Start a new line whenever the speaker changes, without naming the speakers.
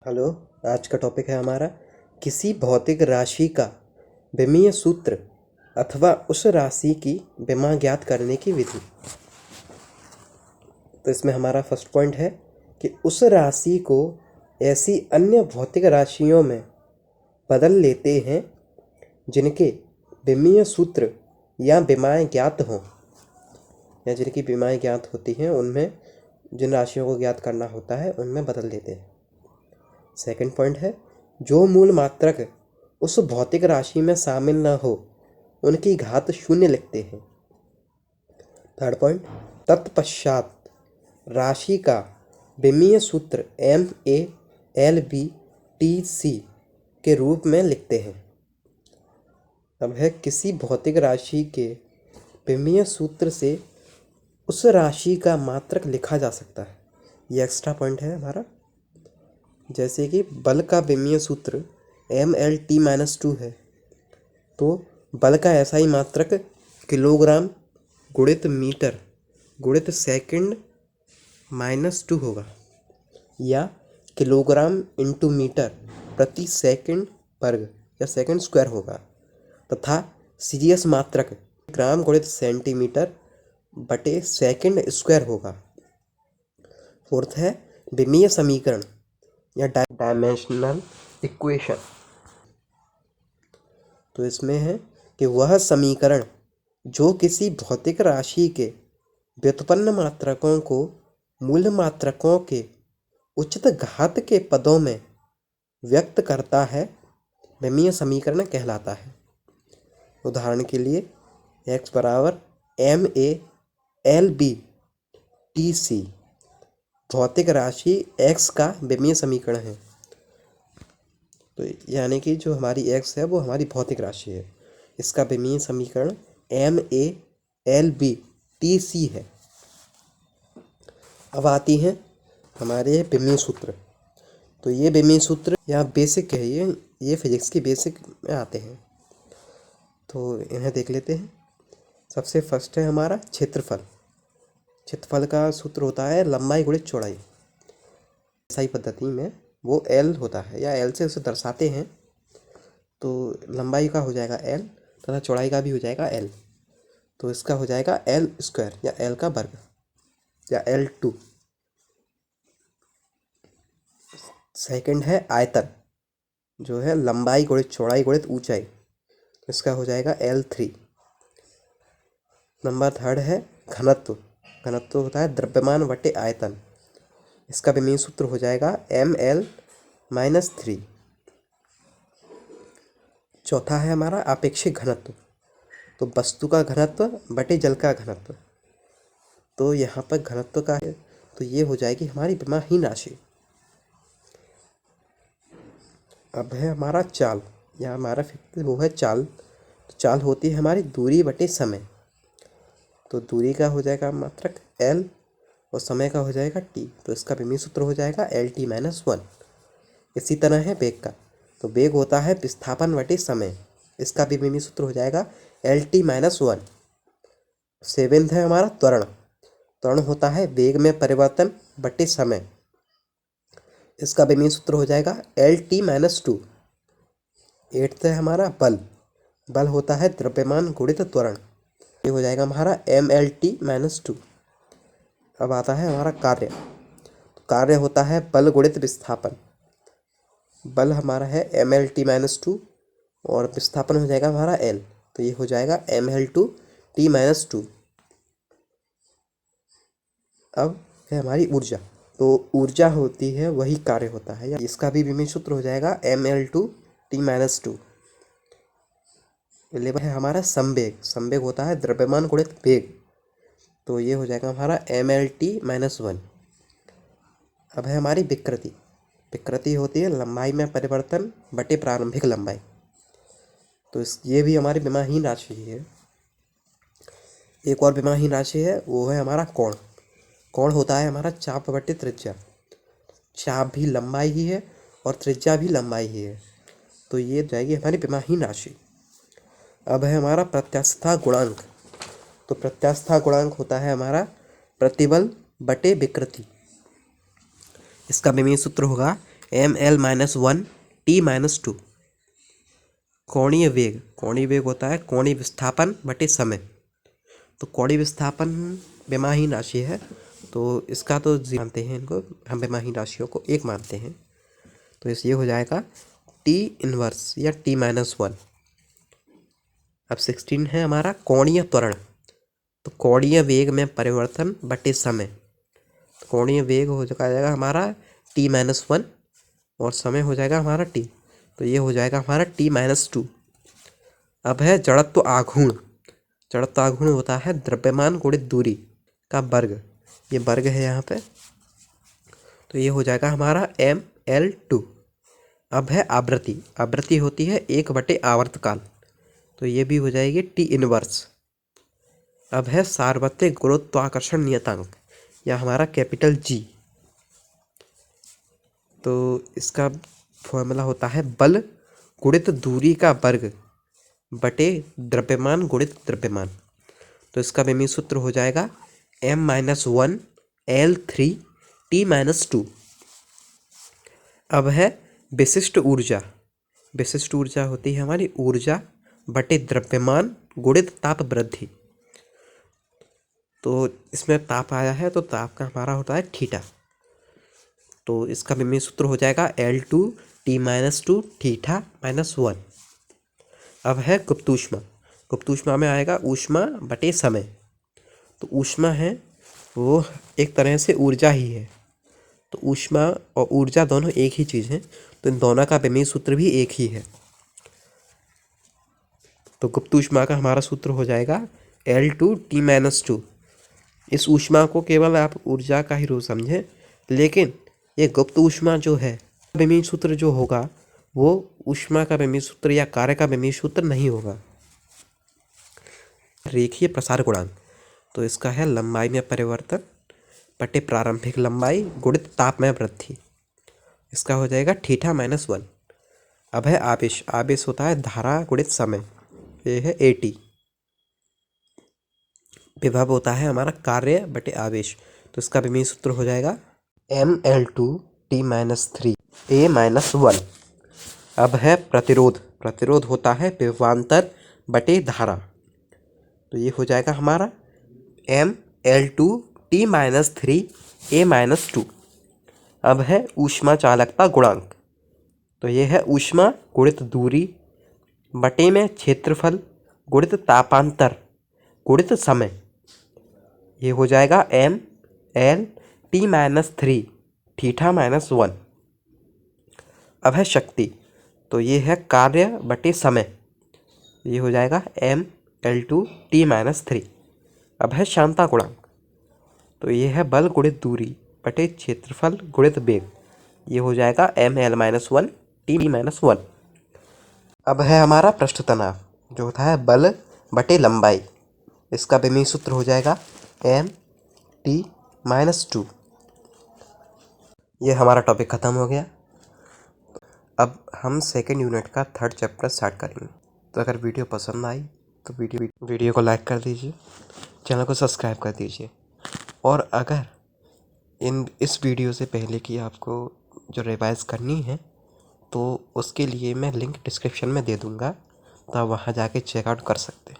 Hello. आज का topic है हमारा किसी भौतिक राशि का विमीय सूत्र अथवा उस राशि की विमा ज्ञात करने की विधि। तो इसमें हमारा फर्स्ट पॉइंट है कि उस राशि को ऐसी अन्य भौतिक राशियों में बदल लेते हैं जिनके विमीय सूत्र या विमाएँ ज्ञात हों, या जिनकी विमाएँ ज्ञात होती हैं उनमें जिन राशियों को ज्ञात करना होता है उनमें बदल देते हैं। सेकंड पॉइंट है जो मूल मात्रक उस भौतिक राशि में शामिल न हो उनकी घात शून्य लिखते हैं। थर्ड पॉइंट तत्पश्चात राशि का विमीय सूत्र MALBTC के रूप में लिखते हैं। अब है किसी भौतिक राशि के विमीय सूत्र से उस राशि का मात्रक लिखा जा सकता है। ये एक्स्ट्रा पॉइंट है हमारा। जैसे कि बल का विमीय सूत्र MLT-2 है, तो बल का ऐसा ही मात्रक किलोग्राम गुणित मीटर गुणित सेकंड -2 होगा, या किलोग्राम इंटू मीटर प्रति सेकंड वर्ग या सेकंड स्क्वायर होगा, तथा सीरियस मात्रक ग्राम गुणित सेंटीमीटर बटे सेकंड स्क्वायर होगा। फोर्थ है विमीय समीकरण या डायमेंशनल इक्वेशन। तो इसमें है कि वह समीकरण जो किसी भौतिक राशि के व्युत्पन्न मात्रकों को मूल मात्रकों के उचित घात के पदों में व्यक्त करता है विमीय समीकरण कहलाता है। उदाहरण के लिए x बराबर MALBTC भौतिक राशि x का विमीय समीकरण है। तो यानी कि जो हमारी x है वो हमारी भौतिक राशि है, इसका विमीय समीकरण MALBTC है। अब आती हैं हमारे विमीय सूत्र। तो ये विमीय सूत्र यहाँ बेसिक है, ये फिजिक्स की बेसिक में आते हैं, तो इन्हें देख लेते हैं। सबसे फर्स्ट है हमारा क्षेत्रफल। क्षेत्रफल का सूत्र होता है लंबाई गुणित चौड़ाई। सही पद्धति में वो L होता है, या L से उसे दर्शाते हैं। तो लंबाई का हो जाएगा L तथा चौड़ाई का भी हो जाएगा L, तो इसका हो जाएगा L स्क्वायर या L का वर्ग या L2। सेकंड है आयतन, जो है लंबाई गुणित चौड़ाई गुणित ऊंचाई, इसका हो जाएगा L3। नंबर थर्ड है घनत्व। घनत्व होता है द्रव्यमान बटे आयतन, इसका विमीय सूत्र हो जाएगा ML-3। चौथा है हमारा आपेक्षिक घनत्व। तो वस्तु का घनत्व बटे जल का घनत्व, तो यहाँ पर घनत्व का है तो ये हो जाएगी हमारी विमाहीन राशि। अब है हमारा चाल, या हमारा वो है चाल। तो चाल होती है हमारी दूरी बटे समय। तो दूरी का हो जाएगा मात्रक L और समय का हो जाएगा T, तो इसका विमीय सूत्र हो जाएगा LT-1। इसी तरह है वेग का। तो वेग होता है विस्थापन बटे समय, इसका भी विमीय सूत्र हो जाएगा LT-1। सेवेंथ है हमारा त्वरण। त्वरण होता है वेग में परिवर्तन बटे समय, इसका विमीय सूत्र हो जाएगा LT-2। एट्थ है हमारा बल। बल होता है द्रव्यमान गुणित त्वरण, ये हो जाएगा हमारा MLT-2। अब आता है हमारा कार्य। तो कार्य होता है बल गुणित विस्थापन। बल हमारा है MLT-2 और विस्थापन हो जाएगा हमारा L, तो ये हो जाएगा ML2T-2। अब है हमारी ऊर्जा। तो ऊर्जा होती है वही कार्य होता है, या इसका भी विमीय सूत्र हो जाएगा ML2T-2। 11 है हमारा संवेग। संवेग होता है द्रव्यमान गुणित वेग, तो ये हो जाएगा हमारा MLT-1। अब है हमारी विकृति। विकृति होती है लंबाई में परिवर्तन बटे प्रारंभिक लंबाई, तो ये भी हमारी विमाहीन राशि है। एक और विमाहीन राशि है, वो है हमारा कोण। कोण होता है हमारा चाप बटे त्रिज्या। चाप भी लंबाई ही है और त्रिज्या भी लंबाई ही है, तो ये जाएगी हमारी विमाहीन राशि। अब है हमारा प्रत्यास्थता गुणांक। तो प्रत्यास्थता गुणांक होता है हमारा प्रतिबल बटे विकृति, इसका विमीय सूत्र होगा ml-1 t-2। कोणीय वेग होता है कोणीय विस्थापन बटे समय। तो कोणीय विस्थापन विमाहीन राशि है, तो इसका तो मानते हैं, इनको हम विमाहीन राशियों को 1 मानते हैं। तो ये हो जाएगा t इनवर्स या t-1। अब 16 है हमारा कोणीय त्वरण। तो कोणीय वेग में परिवर्तन बटे समय। तो कोणीय वेग हो जाएगा हमारा t-1 और समय हो जाएगा हमारा t। तो ये हो जाएगा हमारा t-2। अब है जड़त्व आघूर्ण। जड़त्व आघूर्ण होता है द्रव्यमान गुणित दूरी का वर्ग। ये वर्ग है यहाँ पे, तो ये हो जाएगा हमारा ml2। अब है आवृत्ति। आवृत्ति होती है 1/, आवर्तकाल। तो ये भी हो जाएगी t इनवर्स। अब है सार्वत्रिक गुरुत्वाकर्षण नियतांक या हमारा कैपिटल G। तो इसका फॉर्मूला होता है बल गुणित दूरी का वर्ग बटे द्रव्यमान गुणित द्रव्यमान। तो इसका विमीय सूत्र हो जाएगा m-1 L3 t-2। अब है विशिष्ट ऊर्जा। विशिष्ट ऊर्जा होती है हमारी ऊर्जा बटे द्रव्यमान गुणित ताप वृद्धि। तो इसमें ताप आया है तो ताप का हमारा होता है थीटा। तो इसका विमीय सूत्र हो जाएगा L2 t-2 थीटा -1। अब है गुप्त ऊष्मा। गुप्त ऊष्मा में आएगा ऊष्मा बटे समय। तो ऊष्मा है वो एक तरह से ऊर्जा ही है। तो ऊष्मा और ऊर्जा दोनों एक ही चीज़ है, तो इन दोनों का विमीय सूत्र भी एक ही है। तो गुप्त ऊष्मा का हमारा सूत्र हो जाएगा L2 t-2। इस ऊष्मा को केवल आप ऊर्जा का ही रूप समझें, लेकिन ये गुप्त ऊष्मा जो है विमीय सूत्र जो होगा वो ऊष्मा का विमीय सूत्र या कार्य का विमीय सूत्र नहीं होगा। रेखीय प्रसार गुणांक। तो इसका है लंबाई में परिवर्तन बटे प्रारंभिक लंबाई गुणित ताप में वृद्धि। इसका हो जाएगा थीटा -1। अब है आवेश। आवेश होता है धारा गुणित समय। ये है AT। विभव होता है हमारा कार्य बटे आवेश। तो इसका विमीय सूत्र हो जाएगा ml2 t-3 A-1। अब है प्रतिरोध। प्रतिरोध होता है विभवांतर बटे धारा। तो ये हो जाएगा हमारा ml2 t-3 A-2। अब है ऊष्मा चालकता गुणांक। तो ये है ऊष्मा गुणित दूरी बटे में क्षेत्रफल गुणित तापांतर गुणित समय। ये हो जाएगा ml t-3 थीटा -1। अब है शक्ति। तो ये है कार्य बटे समय। ये हो जाएगा ml2 t-3। अब है क्षमता गुणांक। तो ये है बल गुणित दूरी बटे क्षेत्रफल गुणित वेग। ये हो जाएगा ml-1 t-1। अब है हमारा पृष्ठ तनाव जो होता है बल बटे लंबाई। इसका विमीय सूत्र हो जाएगा m-t-2। ये हमारा टॉपिक ख़त्म हो गया। अब हम सेकेंड यूनिट का 3rd चैप्टर स्टार्ट करेंगे। तो अगर वीडियो पसंद आई तो वीडियो को लाइक कर दीजिए, चैनल को सब्सक्राइब कर दीजिए। और अगर इस वीडियो से पहले की आपको जो रिवाइज़ करनी है तो उसके लिए मैं लिंक डिस्क्रिप्शन में दे दूँगा, तो आप वहाँ जाके चेकआउट कर सकते हैं।